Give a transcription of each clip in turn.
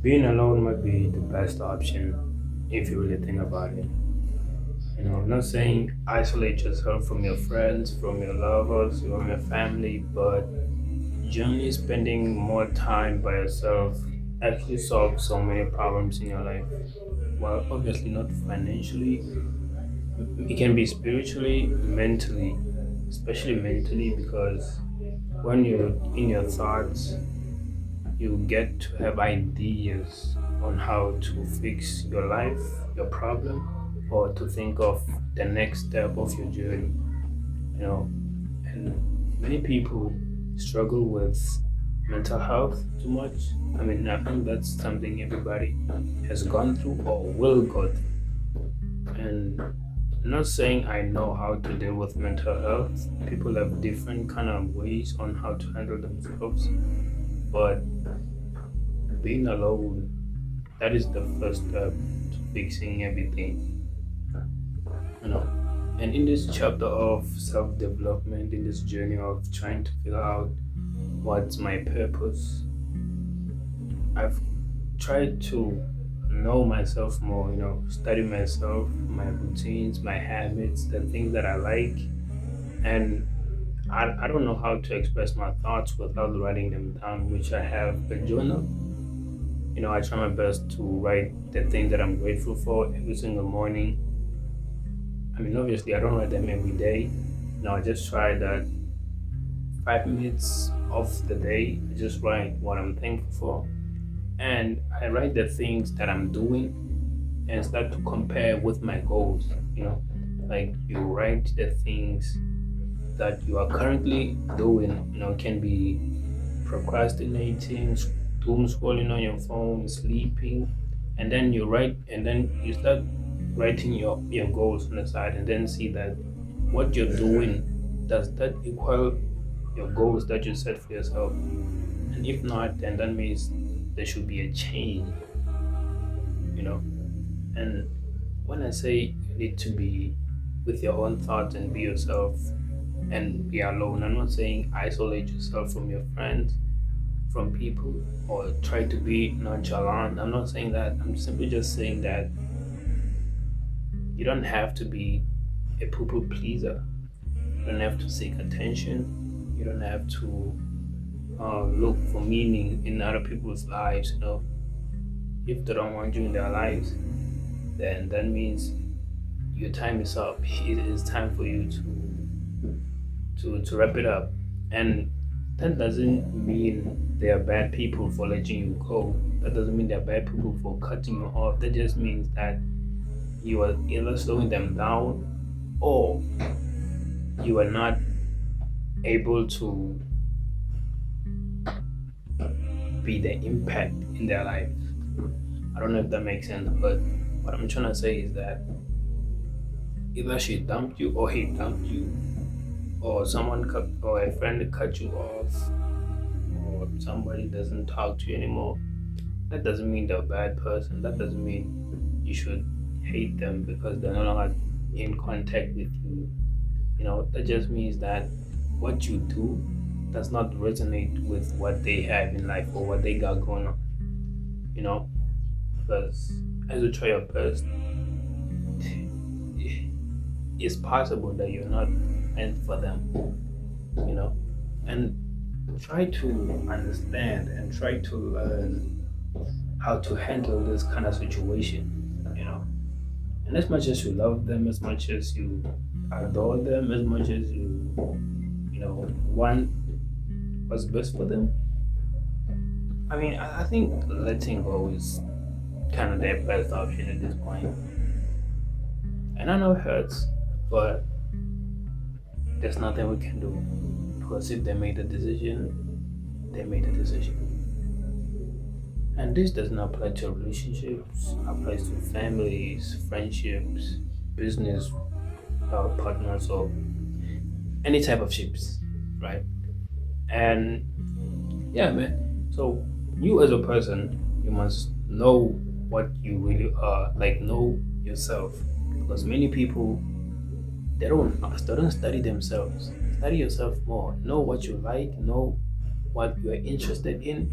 Being alone might be the best option if you really think about it. I'm not saying isolate yourself from your friends, from your lovers, from your family, but generally spending more time by yourself actually solves so many problems in your life. Well, obviously not financially, it can be spiritually, mentally, especially mentally, because when you're in your thoughts, you get to have ideas on how to fix your life, your problem, or to think of the next step of your journey, you know. And many people struggle with mental health too much. I mean, I think that's something everybody has gone through or will go through. And I'm not saying I know how to deal with mental health. People have different kind of ways on how to handle themselves, but being alone, that is the first step to fixing everything, you know. And in this chapter of self development, in this journey of trying to figure out what's my purpose, I've tried to know myself more, study myself, my routines, my habits, the things that I like. And I don't know how to express my thoughts without writing them down, which I have a journal. I try my best to write the things that I'm grateful for every single morning. I mean, obviously, I don't write them every day. I just try that 5 minutes of the day, I just write what I'm thankful for. And I write the things that I'm doing and start to compare with my goals. Like you write the things that you are currently doing, can be procrastinating, doom scrolling on your phone, sleeping, and then you write, and then you start writing your goals on the side, and then see that what you're doing, does that equal your goals that you set for yourself? And if not, then that means there should be a change, you know. And when I say you need to be with your own thoughts and be yourself and be alone, I'm not saying isolate yourself from your friends, from people, or try to be nonchalant. I'm not saying that. I'm simply just saying that you don't have to be a people pleaser. You don't have to seek attention. You don't have to look for meaning in other people's lives. If they don't want you in their lives, then that means your time is up. It is time for you to wrap it up. And that doesn't mean they are bad people for letting you go. That doesn't mean they're bad people for cutting you off. That just means that you are either slowing them down, or you are not able to be the impact in their life. I don't know if that makes sense, but what I'm trying to say is that either she dumped you or he dumped you, or someone cut, or a friend cut you off, or somebody doesn't talk to you anymore. That doesn't mean they're a bad person. That doesn't mean you should hate them because they're no longer in contact with you. That just means that what you do does not resonate with what they have in life or what they got going on. You know, because as you try your best, it's possible that you're not meant for them. You know, and try to understand and try to learn how to handle this kind of situation. You know, and as much as you love them, as much as you adore them, as much as want what's best for them. I mean, I think letting go is kind of their best option at this point. And I know it hurts, but there's nothing we can do. Because if they made a decision, they made a decision. And this does not apply to relationships, applies to families, friendships, business partners, or any type of ships, right? And yeah, man. So you as a person, you must know what you really are. Like know yourself, because many people they don't study themselves. Study yourself more. Know what you like. Know what you are interested in,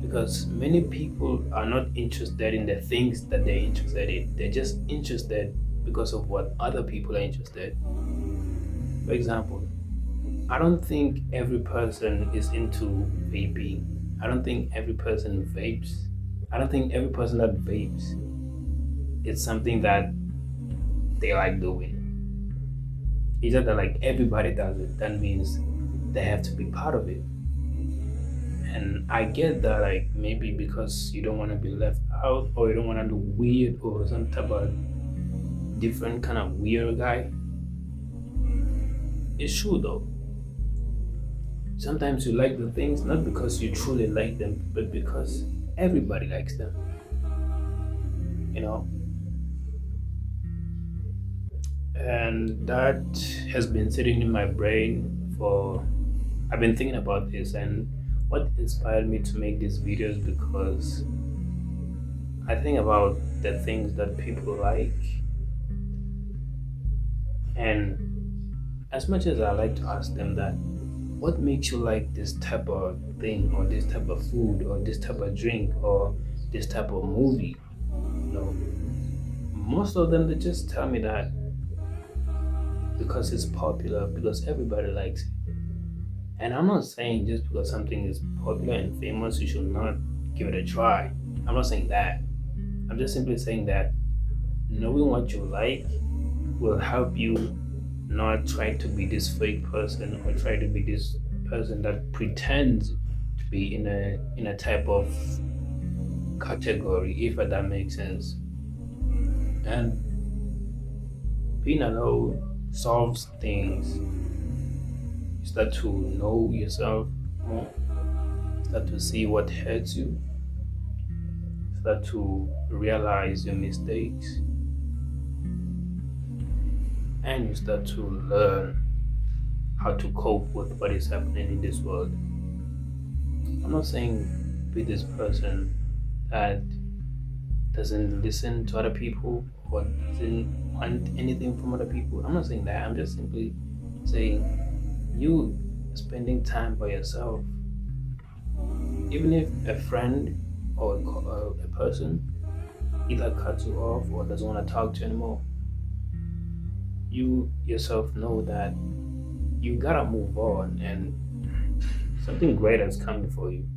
Because many people are not interested in the things that they're interested in. They're just interested because of what other people are interested. For example, I don't think every person is into vaping. I don't think every person vapes. I don't think every person that vapes it's something that they like doing. It's not that like everybody does it. That means they have to be part of it. And I get that like maybe because you don't want to be left out or you don't want to look weird or some type of different kind of weird guy. It's true though. Sometimes you like the things not because you truly like them, but because everybody likes them. You know, and that has been sitting in my brain for I've been thinking about this and what inspired me to make these videos because I think about the things that people like and as much as I like to ask them that what makes you like this type of thing or this type of food or this type of drink or this type of movie, you know, most of them they just tell me that because it's popular, because everybody likes it. And I'm not saying just because something is popular and famous, you should not give it a try. I'm not saying that. I'm just simply saying that knowing what you like will help you not try to be this fake person or try to be this person that pretends to be in a type of category, if that makes sense. And being alone solves things. You start to know yourself more, start to see what hurts you, start to realize your mistakes, and you start to learn how to cope with what is happening in this world. I'm not saying be this person that doesn't listen to other people or doesn't want anything from other people. I'm not saying that. I'm just simply saying you spending time by yourself, even if a friend or a person either cuts you off or doesn't want to talk to you anymore, you yourself know that you gotta move on and something great has come for you.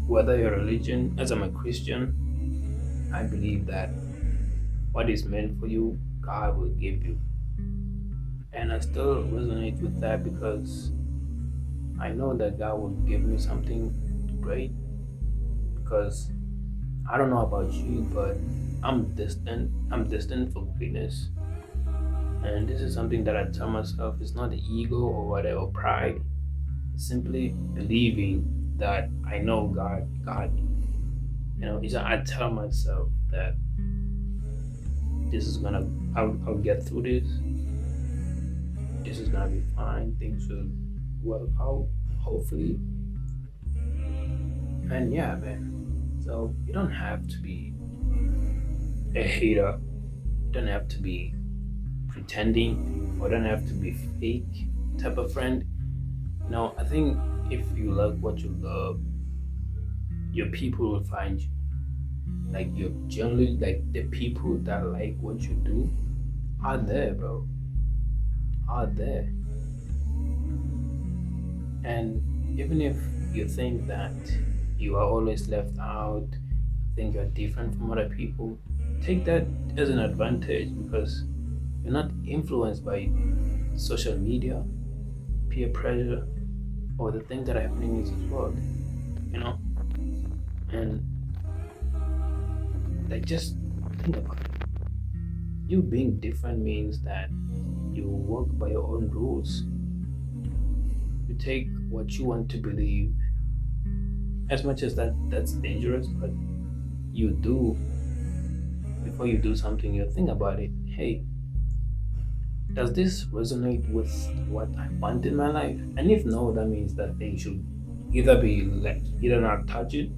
Whether your religion, as I'm a Christian, I believe that what is meant for you, God will give you. And I still resonate with that because I know that God will give me something great. Because I don't know about you, but I'm distant. I'm destined for greatness. And this is something that I tell myself it's not the ego or whatever pride. It's simply believing that I know God got me. You know, it's I tell myself that this is gonna I'll get through this. This is gonna be fine. Things will work out, hopefully. And yeah, man. So you don't have to be a hater. You don't have to be pretending or don't have to be fake type of friend. No, I think if you love what you love, your people will find you. Like you generally like the people that like what you do are there, bro. Are there. And even if you think that you are always left out, think you're different from other people, take that as an advantage because you're not influenced by social media, peer pressure, or the things that are happening in this world, you know? And like just think about it. You being different means that you work by your own rules. You take what you want to believe, as much as that's dangerous, but you do before you do something, you think about it. Hey, does this resonate with what I want in my life? And if no, that means that thing should either be like either not touch it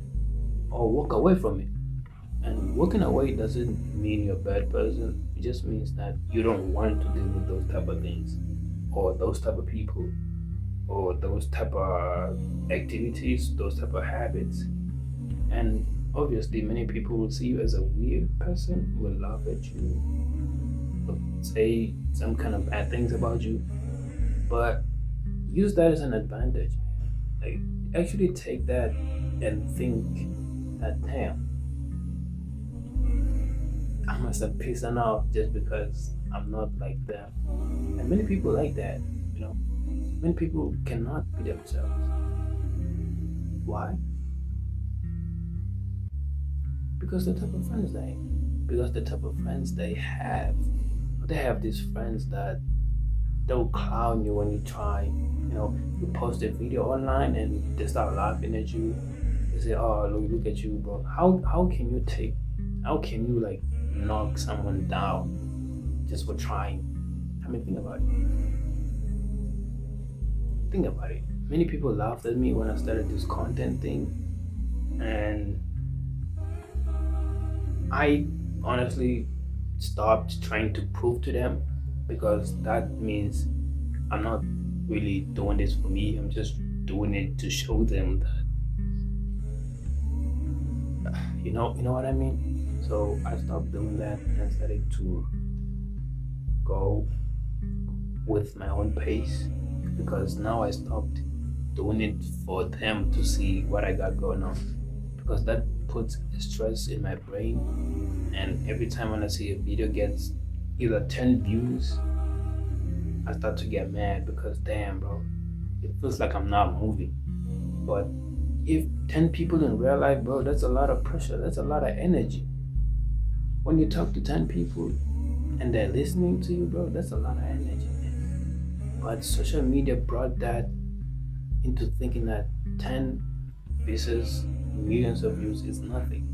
or walk away from it. And walking away doesn't mean you're a bad person. It just means that you don't want to deal with those type of things or those type of people or those type of activities, those type of habits. And obviously, many people will see you as a weird person, will laugh at you, will say some kind of bad things about you, but use that as an advantage. Like, actually take that and think that, damn, I must have pissed them off just because I'm not like them. And many people like that, you know. Many people cannot be themselves. Why? Because the type of friends they have these friends that they'll clown you when you try. You post a video online and they start laughing at you. They say, "Oh, look at you, bro. How can you like knock someone down just for trying?" I mean, think about it. Think about it. Many people laughed at me when I started this content thing, and I honestly stopped trying to prove to them, because that means I'm not really doing this for me. I'm just doing it to show them that, you know what I mean. So I stopped doing that and started to go with my own pace, because now I stopped doing it for them to see what I got going on, because that puts stress in my brain. And every time when I see a video gets either 10 views, I start to get mad, because damn, bro, it feels like I'm not moving. But if 10 people in real life, bro, that's a lot of pressure, that's a lot of energy. When you talk to 10 people and they're listening to you, bro, that's a lot of energy. But social media brought that into thinking that 10 versus millions of views is nothing.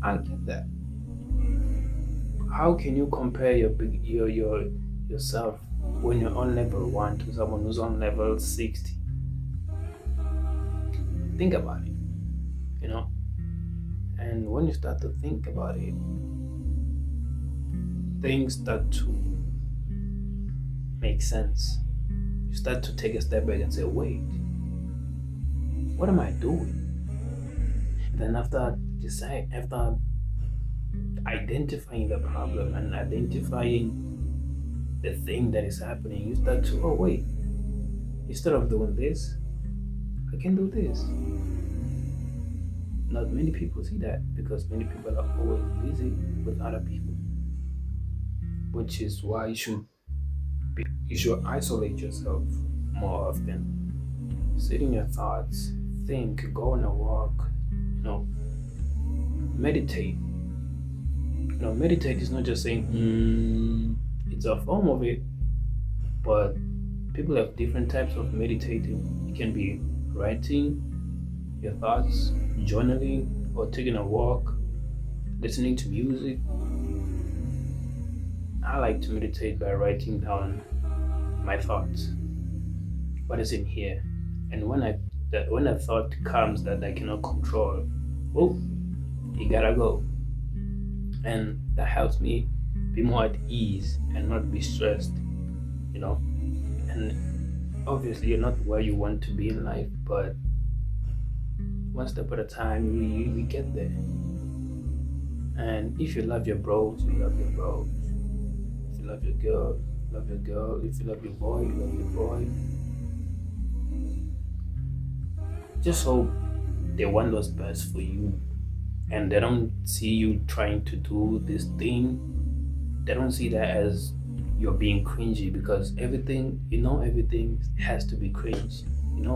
I get that. How can you compare yourself when you're on level 1 to someone who's on level 60? Think about it, you know? And when you start to think about it, things start to make sense. You start to take a step back and say, wait, what am I doing? And then after identifying the problem and identifying the thing that is happening, you start to, oh wait, instead of doing this, I can do this. Not many people see that, because many people are always busy with other people, which is why you should isolate yourself more often. Sit in your thoughts, think, go on a walk, meditate. Meditate is not just saying, it's a form of it, but people have different types of meditating. It can be writing your thoughts, journaling, or taking a walk, listening to music. I like to meditate by writing down my thoughts, what is in here, and when a thought comes that I cannot control, oh, you gotta go. And that helps me be more at ease and not be stressed, And obviously, you're not where you want to be in life, but one step at a time, we get there. And if you love your bros, you love your bros. If you love your girl, love your girl. If you love your boy, you love your boy. Just hope they want what's best for you, and they don't see you trying to do this thing. They don't see that as you're being cringy, because everything has to be cringe.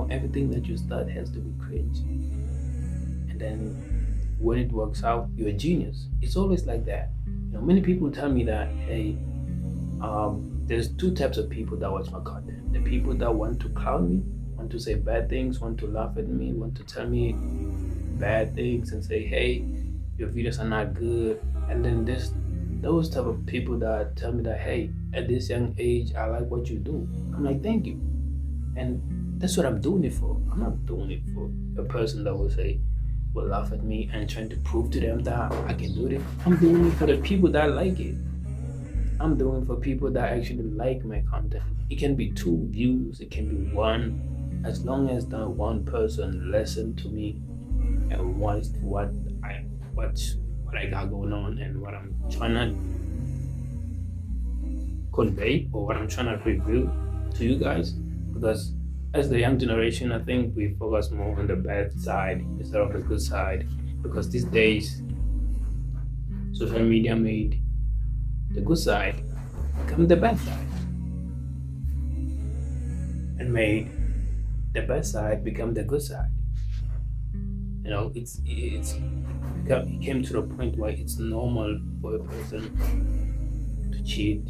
Everything that you start has to be cringe. And then when it works out, you're a genius. It's always like that. Many people tell me that, hey, there's two types of people that watch my content. The people that want to clown me, want to say bad things, want to laugh at me, want to tell me bad things and say, hey, your videos are not good. And then there's those type of people that tell me that, hey, at this young age, I like what you do. I'm like, thank you. And that's what I'm doing it for. I'm not doing it for a person that will laugh at me and trying to prove to them that I can do it. I'm doing it for the people that like it. I'm doing it for people that actually like my content. It can be 2 views, it can be 1, As long as that one person listened to me and watched I what what I got going on and what I'm trying to convey or what I'm trying to reveal to you guys. Because as the young generation, I think we focus more on the bad side instead of the good side. Because these days, social media made the good side become the bad side and made the bad side become the good side. It came to the point where it's normal for a person to cheat.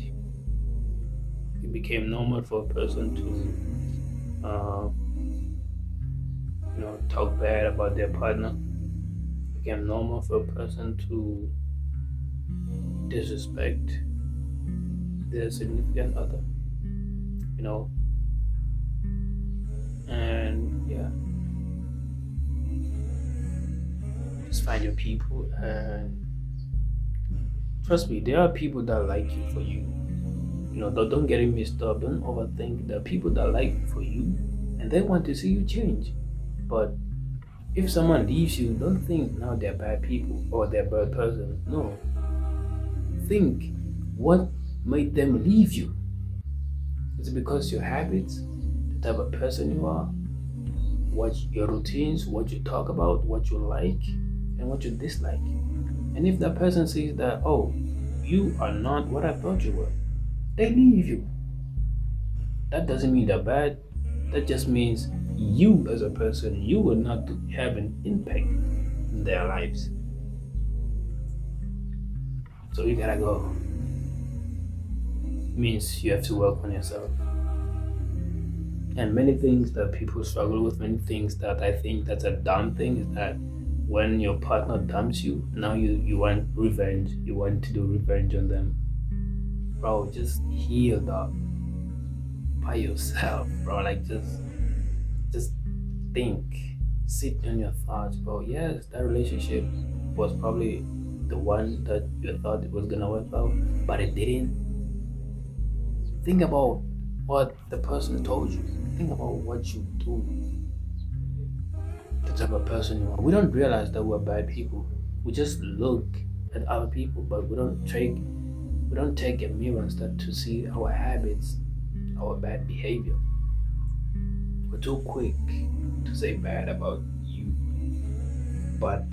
It became normal for a person to talk bad about their partner. It became normal for a person to disrespect their significant other. You know, and yeah, just find your people and trust me, there are people that like you for you. Don't get it mixed up. Don't overthink. There are people that like you for you and they want to see you change. But if someone leaves you, don't think now they're bad people or they're a bad person. No. Think what made them leave you. Is it because your habits, the type of person you are, what your routines, what you talk about, what you like, and what you dislike? And if that person sees that, oh, you are not what I thought you were, they leave you. That doesn't mean they're bad. That just means you as a person, you will not have an impact in their lives. So you gotta go. Means you have to work on yourself. And many things that people struggle with, many things that I think that's a dumb thing is that when your partner dumps you, now you want revenge. You want to do revenge on them. Bro, just heal that by yourself, bro. Like just think. Sit on your thoughts, bro. Yes, that relationship was probably the one that you thought it was gonna work out, but it didn't. Think about what the person told you. Think about what you do. The type of person you are. We don't realize that we're bad people. We just look at other people, but we don't take a mirror and start to see our habits, our bad behavior. We're too quick to say bad about you, but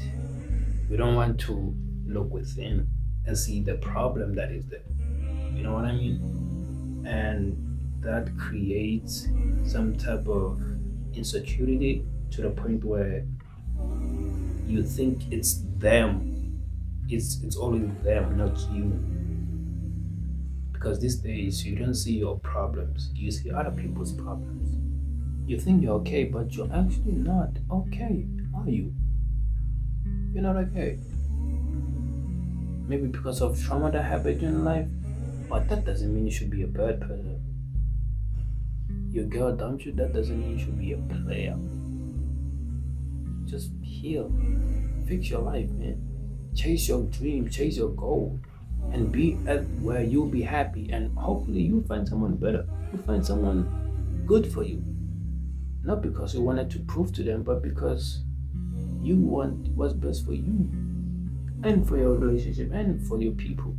we don't want to look within and see the problem that is there. You know what I mean? And that creates some type of insecurity to the point where you think it's them. It's always them, not you. Because these days you don't see your problems, you see other people's problems. You think you're okay, but you're actually not okay, are you? You're not okay. Maybe because of trauma that happened in life, but that doesn't mean you should be a bad person. Your girl dumped you, that doesn't mean you should be a player. Just heal. Fix your life, man. Chase your dream, chase your goal, and be at where you'll be happy. And hopefully, you'll find someone better. You'll find someone good for you. Not because you wanted to prove to them, but because you want what's best for you and for your relationship and for your people.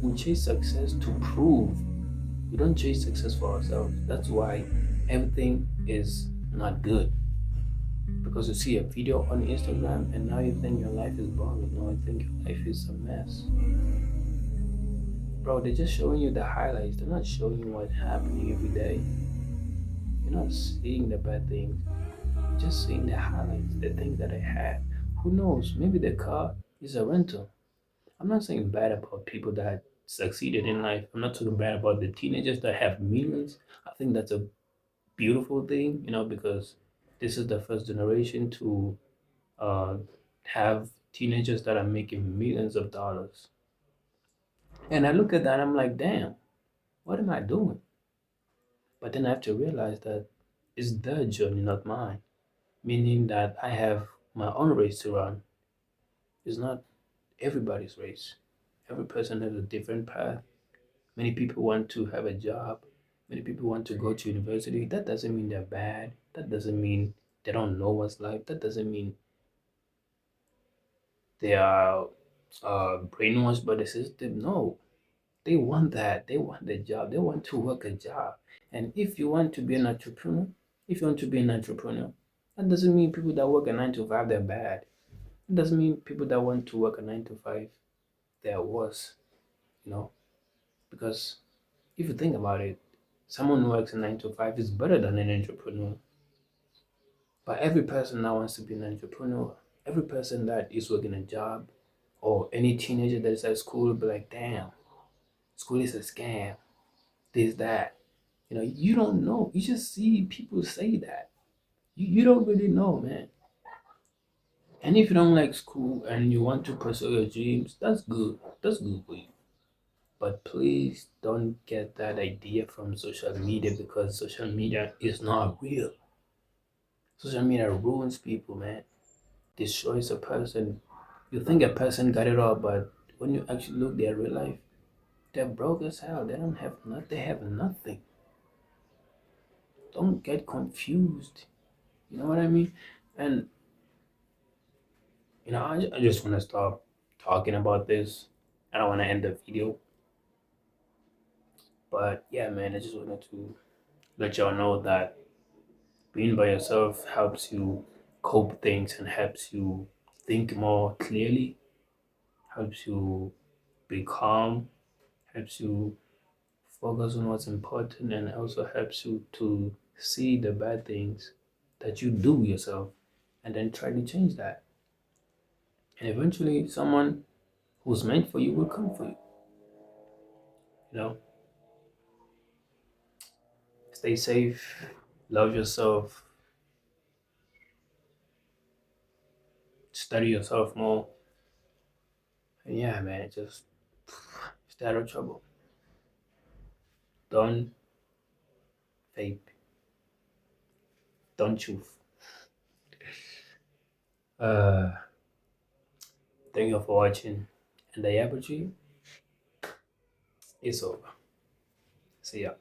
We chase success to prove. We don't chase success for ourselves. That's why everything is not good. Because you see a video on Instagram and now you think your life is boring. No, I think your life is a mess. Bro, they're just showing you the highlights. They're not showing you what's happening every day. You're not seeing the bad things. You're just seeing the highlights, the things that I had. Who knows? Maybe the car is a rental. I'm not saying bad about people that succeeded in life. I'm not talking bad about the teenagers that have millions. I think that's a beautiful thing, because this is the first generation to uh, have teenagers that are making millions of dollars. And I look at that, I'm like, damn, what am I doing? But then I have to realize that it's their journey, not mine. Meaning that I have my own race to run. It's not everybody's race. Every person has a different path. Many people want to have a job. Many people want to go to university. That doesn't mean they're bad. That doesn't mean they don't know what's life. That doesn't mean they are brainwashed by the system. No, they want that. They want the job. They want to work a job. And if you want to be an entrepreneur, if you want to be an entrepreneur, that doesn't mean people that work a 9 to 5 they're bad. It doesn't mean people that want to work a 9 to 5 they're worse. You know, because if you think about it, someone who works a 9 to 5 is better than an entrepreneur. But every person that wants to be an entrepreneur, every person that is working a job, or any teenager that is at school will be like, damn, school is a scam. This, that. You don't know. You just see people say that. You don't really know, man. And if you don't like school and you want to pursue your dreams, that's good. That's good for you. But please don't get that idea from social media because social media is not real. Social media ruins people, man. Destroys a person. You think a person got it all, but when you actually look their real life, they're broke as hell. They don't have nothing. They have nothing. Don't get confused. You know what I mean? And I just want to stop talking about this. I don't want to end the video, but yeah, man, I just wanted to let y'all know that being by yourself helps you cope things and helps you think more clearly, helps you be calm, helps you focus on what's important, and also helps you to see the bad things that you do yourself and then try to change that. And eventually, someone who's meant for you will come for you. You know, stay safe, love yourself, study yourself more. And yeah, man, just stay out of trouble. Don't vape. Don't choose. Uh, thank you for watching. And the apogee is over. See ya.